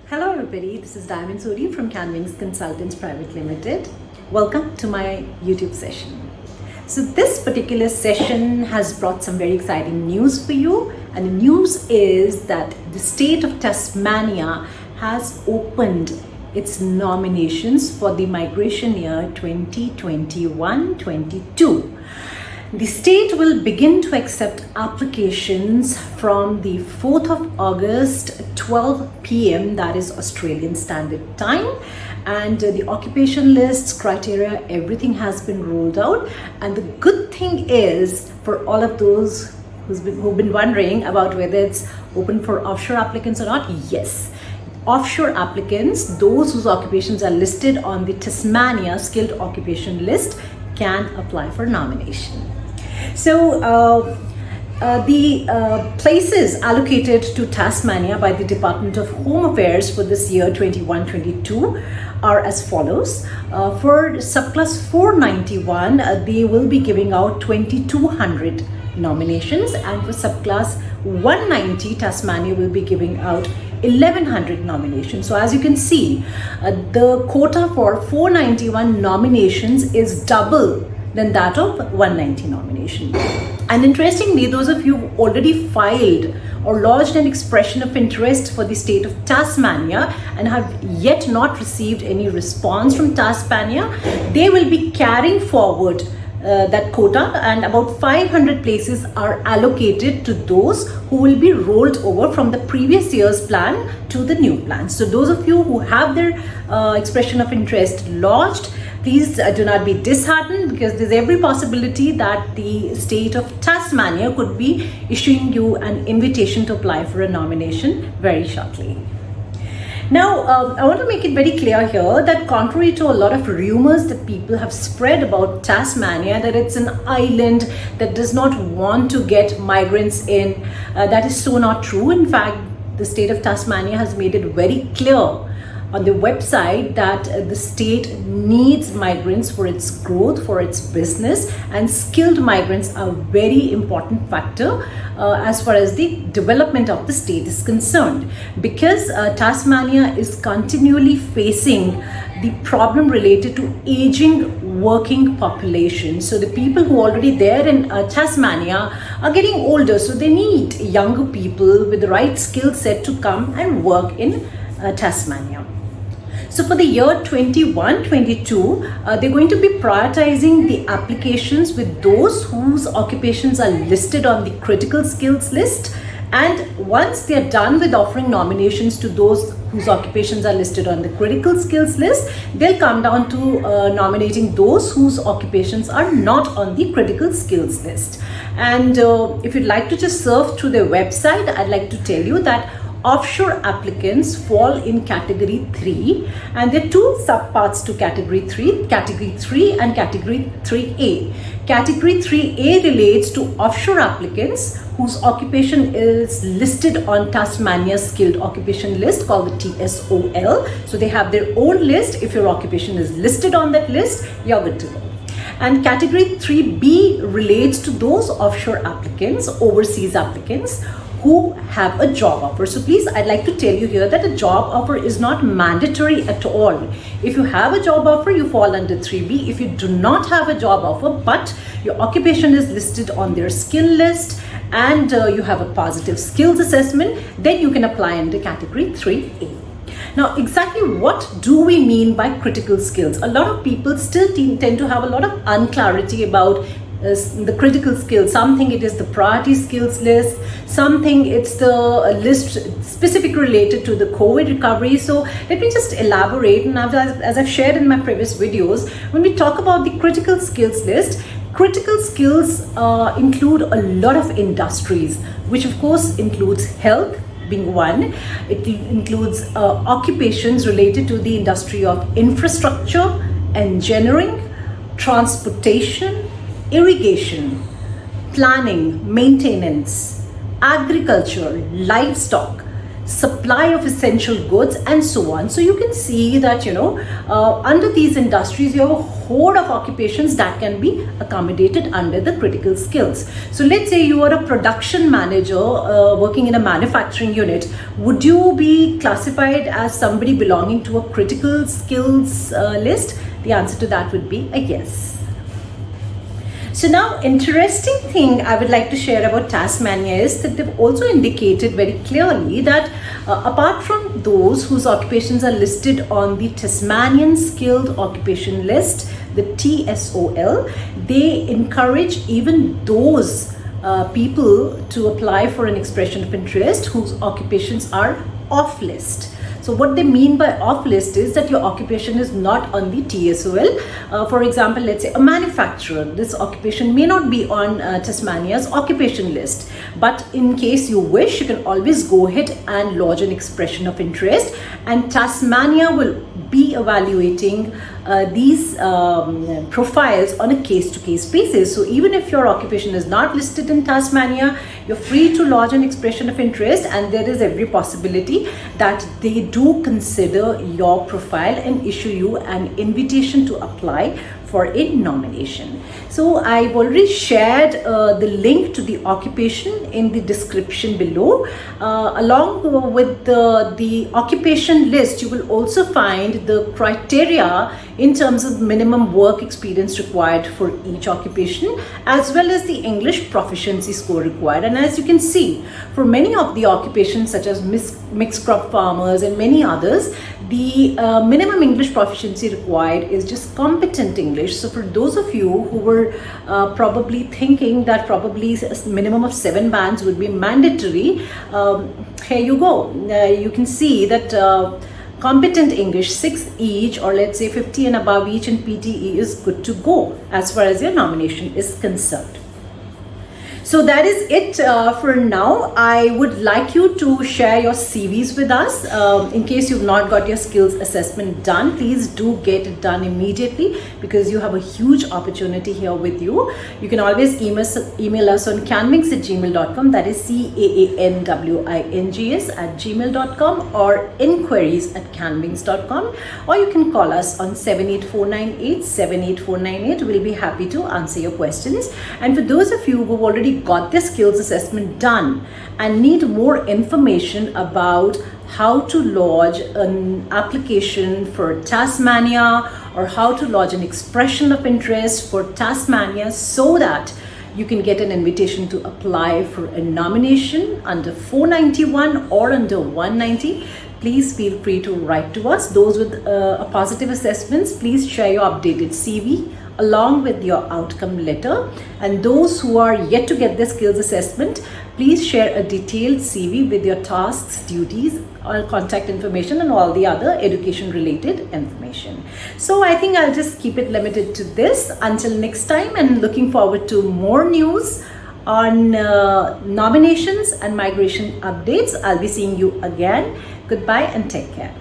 Hello everybody, this is Sodhi from CAAN Wings Consultants Private Limited. Welcome to my YouTube session. So this particular session has brought some very exciting news for you, and the news is that the state of Tasmania has opened its nominations for the migration year 2021-22. The state will begin to accept applications from the 4th of August, 12 p.m. that is Australian Standard Time, and the occupation lists, criteria, everything has been rolled out. And the good thing is, for all of those who've been wondering about whether it's open for offshore applicants or not, yes. Offshore applicants, those whose occupations are listed on the Tasmania skilled occupation list, can apply for nomination. So the places allocated to Tasmania by the Department of Home Affairs for this year 21-22 are as follows. For subclass 491, they will be giving out 2,200 nominations, and for subclass 190, Tasmania will be giving out 1,100 nominations. So as you can see, the quota for 491 nominations is double than that of 190 nomination. And interestingly, those of you who already filed or lodged an expression of interest for the state of Tasmania and have yet not received any response from Tasmania, they will be carrying forward that quota, and about 500 places are allocated to those who will be rolled over from the previous year's plan to the new plan. So those of you who have their expression of interest lodged, please do not be disheartened, because there's every possibility that the state of Tasmania could be issuing you an invitation to apply for a nomination very shortly. Now, I want to make it very clear here that contrary to a lot of rumors that people have spread about Tasmania, that it's an island that does not want to get migrants in, that is so not true. In fact, the state of Tasmania has made it very clear on the website that the state needs migrants for its growth, for its business, and skilled migrants are a very important factor as far as the development of the state is concerned, because Tasmania is continually facing the problem related to aging working population. So the people who are already there in Tasmania are getting older, so they need younger people with the right skill set to come and work in Tasmania. So for the year 21-22, they're going to be prioritizing the applications with those whose occupations are listed on the critical skills list. And once they are done with offering nominations to those whose occupations are listed on the critical skills list, they'll come down to nominating those whose occupations are not on the critical skills list. And if you'd like to just surf through their website, I'd like to tell you that offshore applicants fall in category 3, and there are two subparts to category 3 and category 3A. Category 3A relates to offshore applicants whose occupation is listed on Tasmania's skilled occupation list called the TSOL. So they have their own list. If your occupation is listed on that list, you're good to go. And category 3B relates to those offshore applicants, overseas applicants, who have a job offer. So please, I'd like to tell you here that a job offer is not mandatory at all. If you have a job offer, you fall under 3B. If you do not have a job offer, but your occupation is listed on their skill list and you have a positive skills assessment, then you can apply under category 3A. Now, exactly what do we mean by critical skills? A lot of people still tend to have a lot of unclarity about the critical skills. Some think it is the priority skills list, some think it's the list specific related to the COVID recovery. So let me just elaborate. And as I've shared in my previous videos, when we talk about the critical skills list, critical skills include a lot of industries, which of course includes health being one. It includes occupations related to the industry of infrastructure, engineering, transportation, irrigation, planning, maintenance, agriculture, livestock, supply of essential goods, and so on. So you can see that, under these industries, you have a horde of occupations that can be accommodated under the critical skills. So let's say you are a production manager working in a manufacturing unit. Would you be classified as somebody belonging to a critical skills list? The answer to that would be a yes. So now, interesting thing I would like to share about Tasmania is that they've also indicated very clearly that apart from those whose occupations are listed on the Tasmanian Skilled Occupation List, the TSOL, they encourage even those people to apply for an expression of interest whose occupations are off list. So what they mean by off list is that your occupation is not on the TSOL. For example, let's say a manufacturer. This occupation may not be on Tasmania's occupation list. But in case you wish, you can always go ahead and lodge an expression of interest. And Tasmania will be evaluating these profiles on a case-to-case basis. So even if your occupation is not listed in Tasmania, you're free to lodge an expression of interest, and there is every possibility that they do consider your profile and issue you an invitation to apply for a nomination. So I've already shared the link to the occupation in the description below. Along with the occupation list, you will also find the criteria in terms of minimum work experience required for each occupation, as well as the English proficiency score required. And as you can see, for many of the occupations such as mixed crop farmers and many others, the minimum English proficiency required is just competent English. So for those of you who were probably thinking that probably a minimum of 7 bands would be mandatory, here you go. You can see that competent English 6 each, or let's say 50 and above each in PTE, is good to go as far as your nomination is concerned. So that is it for now. I would like you to share your CVs with us. In case you've not got your skills assessment done, please do get it done immediately, because you have a huge opportunity here with you. You can always email us on caanwings@gmail.com, that is CAANWINGS@gmail.com, or inquiries@caanwings.com, or you can call us on 78498 78498. We'll be happy to answer your questions. And for those of you who've already got their skills assessment done and need more information about how to lodge an application for Tasmania, or how to lodge an expression of interest for Tasmania, so that you can get an invitation to apply for a nomination under 491 or under 190, please feel free to write to us. Those with a positive assessments, please share your updated CV along with your outcome letter. And those who are yet to get their skills assessment, please share a detailed CV with your tasks, duties, or contact information, and all the other education related information. So I think I'll just keep it limited to this until next time, and looking forward to more news on nominations and migration updates. I'll be seeing you again. Goodbye and take care.